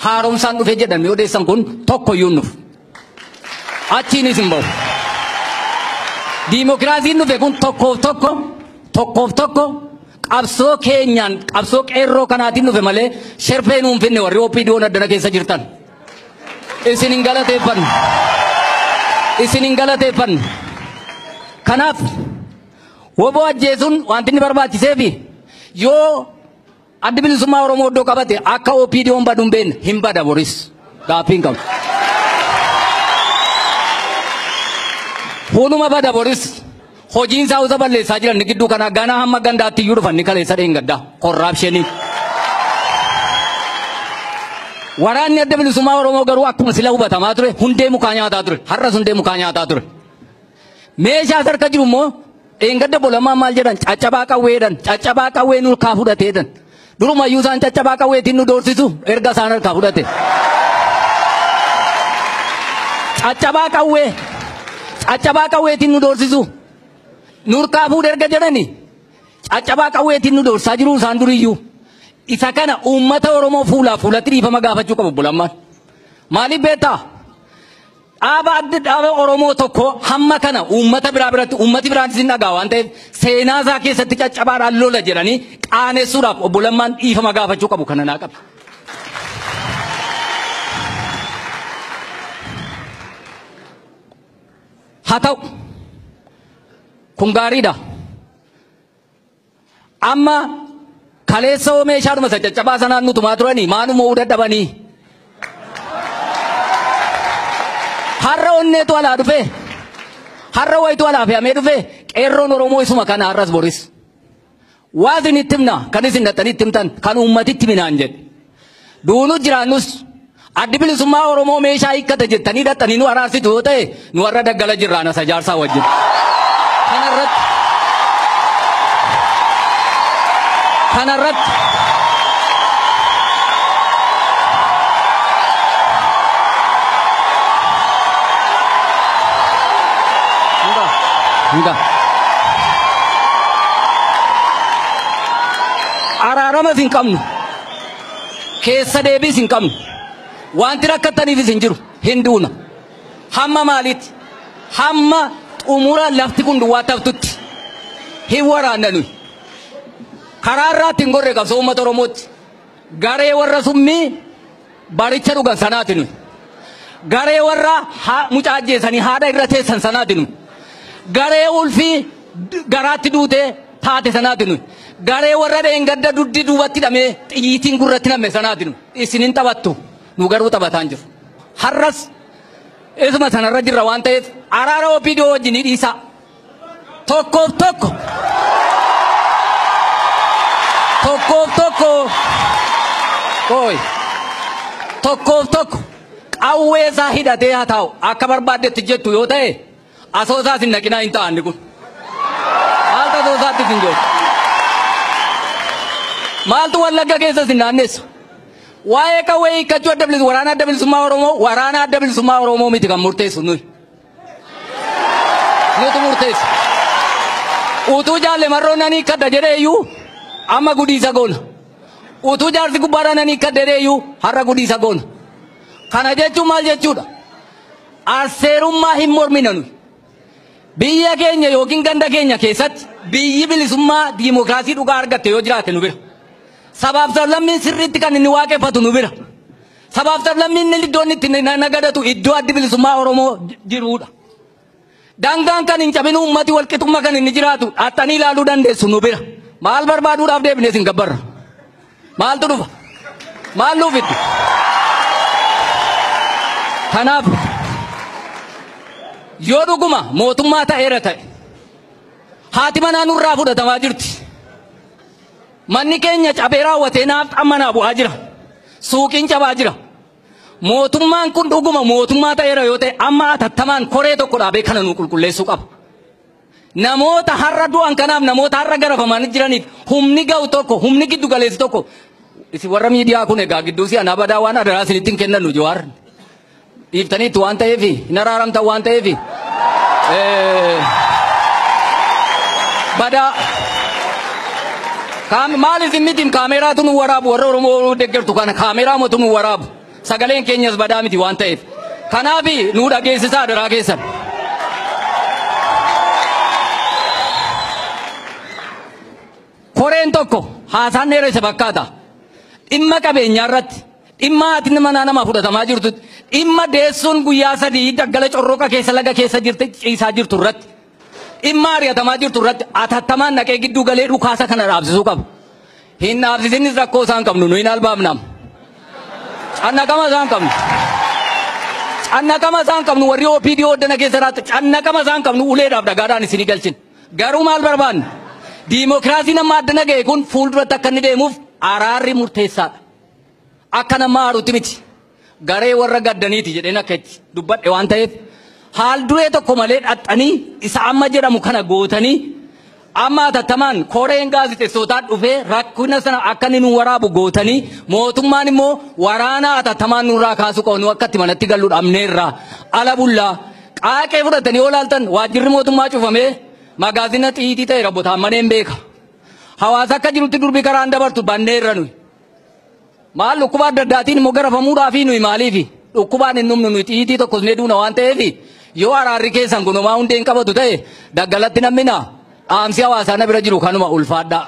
haaromsaan dhufee jedhamee odeessan kun tokko yuunnuuf. Achiinis hin bahu. Diimokiraasiin dhufe kun tokkoof tokko qabsoo keenyaan qabsoo qeerroo kanaatiin dhufe malee sherpee nuun finne warri OPDO'n addana keessa jirtan. Isin hin galateeffannu. Isin hin galateeffannu. Kanaaf woboo ajjeesuun wanti inni barbaachiseefi yoo adda bilisummaa Oromoo iddoo qabate akka OPDO'n badu hin beekne hin bada boris. Gaaffiin qabu. Hunuma bada boris. Hojiin isaa usa balleessaa jiran gidduu kana ganaa hamma gandaatti iyyuu dhufan ni kaleessa dheengaddaa korraapshinii. Waraanni adda bilisummaa Oromoo garuu akkuma sila hubatamaa ture hundee mukaa nyaataa ture har'as hundee mukaa nyaataa ture. Meeshaa harka jiru immoo dheengadda bolamaa maal jedhan caccabaa qawwee nurkaa fudhateedhan. Durumayyuu isaan caccabaa qawweetiin nu doorsisu erga isaan harkaa fudhate. Caccabaa qawweetiin nu doorsisu. Nurkaa fuudhee erga jedhani caccabaa qawweetiin nu doorsaa jiru isaan duriyyuu. Isa kana uummata Oromoo fuulatti dhiifama gaafachuu qabu bulammaan. Maaliif beektaa? Dhaaba Oromoo tokko hamma kana uummata biraa biratti uummati biraanis hin dhagaa waan ta'eef seenaa isaa keessatti caccabaadhaan lola jedhanii qaanessuudhaaf obbolammaan dhiifama gaafachuu qabu kana naa qabu. Haa ta'u kun gaariidha. Amma kaleessa oo meeshaadhuma isa caccabaa sanaan nutumaa turanii maanuma uu dadhabanii. Har'a onneetu alaa dhufe. Har'a wayitu alaa fe'amee dhufe qeerroon Oromoo isuma kana har'as boris. Waa isin itti himna kan isin dhattanii itti himtan kan uummatitti minaan jedhe. Duunu jiraannus addi bilisummaa Oromoo meeshaa hiikkata jettanii dhattanii nu araarsitu yoo ta'e nu warra daggala jirraan asa jaarsaa wajjin. Kanarratti araaramas hin qabnu keessa deebiis hin qabnu wanti rakkattaniifis hin jiru hin duuna hamma maaliitti hamma xumura lafti kun duwwaa taftutti hin waraanna nuyi karaa irraatti hin gorre qabsoo uummata Oromootti garee warra summii baricha dhugan sanaati nuyi garee warra mucaa ajjeesanii haadha irra teessan sanaati nuyi garee ulfii garaatti duutee taate sanaati nuyi garee warra dheengadda duddi duubatti hidhamee xiyyiitiin gurratti namme sanaati nuyi isin hin taphattu nu garuu taphataan jiru har'as isuma sanarra jirra waan ta'eef araara OPDO wajjin dhiisaa tokkoof tokko qawwee isaa hidhatee haa taa'u akka barbaaddetti jettu yoo ta'e asoosaas hin naqinaa hin ta'anni kun maaltu asoosaatti hin jiru maaltu wallagga keessas hin naanneessu waa'ee qawwee hiikkachuu waraana adda bilisummaa Oromoo miti kan murteessu nuti murteessu utuu jaalle marroo nanii kadda jedheeyyuu amma gudiisa goona utuu jaarsi gubbaadhaa nanii kadda jedheeyyuu har'a gudiisa goona kana jechuun maal jechuudha arseerummaa hin mormina nuyi biyya keenya yookiin ganda keenya keessatti biyyi bilisummaa diimokiraasii dhugaa argatte yoo jiraate nu bira sabaaf sablammiin sirriitti kan inni waaqeffatu nu bira sabaaf sablammiin inni iddoon itti nagadatu iddoo addi bilisummaa Oromoo jiruudha. Dangaan kan hin cabinu ummati walqixummaa kan inni jiraatu dhattanii ilaaluu dandeessu nu bira maal barbaaduudhaaf deebinee sin gabbarra maaltu dhufa maal nuufitti kanaaf yoo dhuguma mootummaa ta'eera ta'e haati manaa nurraa fudhatamaa jirti manni keenya cabee raawwatee naaf ammanaa bu'aa jira suuqiin cabaa jira mootummaan kun dhuguma mootummaa ta'eera yoo ta'e amma atattamaan koree tokko dhaabee kana nu qulqulleessuu qaba namoota har'a du'an kanaaf namoota har'a garafaman jiraniif humni ga'u tokko humni giddu galeessi tokko isi warra miidiyaa kun egaa gidduu si anaa badaa waan adaraa isinitti hin kennan nu jawaar dhiiftaniitti waan ta'eef hin araaramtan waan ta'eef badaa maal isin mitiin kaameraatu nu waraabu warra Oromoo deeggartu kana kaameraa mootu nu waraabu sagaleen keenyas badaa miti waan ta'eef. Kanaafi nuu dhageessisaa daraa keessan. Koreen tokko haasaan dheera isa fakkaata. Dhimma qabeenyaa irratti, dhimma ati nama fudhatamaa jirtu, dhimma deessuun guyyaa sadii daggala corroqa keessa laga keessa jirte ciisaa jirtu irratti, dhimma ari'atamaa jirtu irratti atattamaan naqee gidduu galee dhukaasa kana dhaabsisuu qaba. Hin dhaabsisinis rakkoo isaan qabnu nuyi hin albaafnaam. Cannaqama isaan qabnu. Cannaqama isaan qabnu warri OPDO hoddana keessa raatti cannaqama isaan qabnu uleedhaaf dhagaadhaan isinii galchin. Garuu maal barbaanne? Diimokiraasiin amma addana ga'e kun fuulduratti akka inni deemuuf araarri murteessaadha. Akka nama haaruutti miti. Garee warra gaddaniiti jedheen akka itti dubbadhe waan ta'eef haal duree tokko malee dhaxxanii isa amma jedhamu kana gootanii amma atattamaan koreen gaazexeessootaa dhufee rakkina sana akka inni nu waraabu gootanii mootummaan immoo waraana atattamaan nurraa kaasuu qabu akka itti manatti gallu dhabneerraa ala bullaa qaaqee fudhatanii yoo laaltan waajjirri mootummaa cufamee magaazina xiitii ta'e rabbotaan maneen beeka. Hawaasa akka jirutti durbii karaan dabartu banneerra nuyi. Maal dhukkuba adda addaatiin immoo garafamuudhaaf nuyi maaliifi dhukkubaan hin dhumnu nuyi xiitii tokkos ne duuna waan ta'eef yoo araarri keessan kunumaa hundeen qabatu ta'e daggalatti namnina dhaamsi hawaasaa na bira jiru kanuma ulfaadhaa.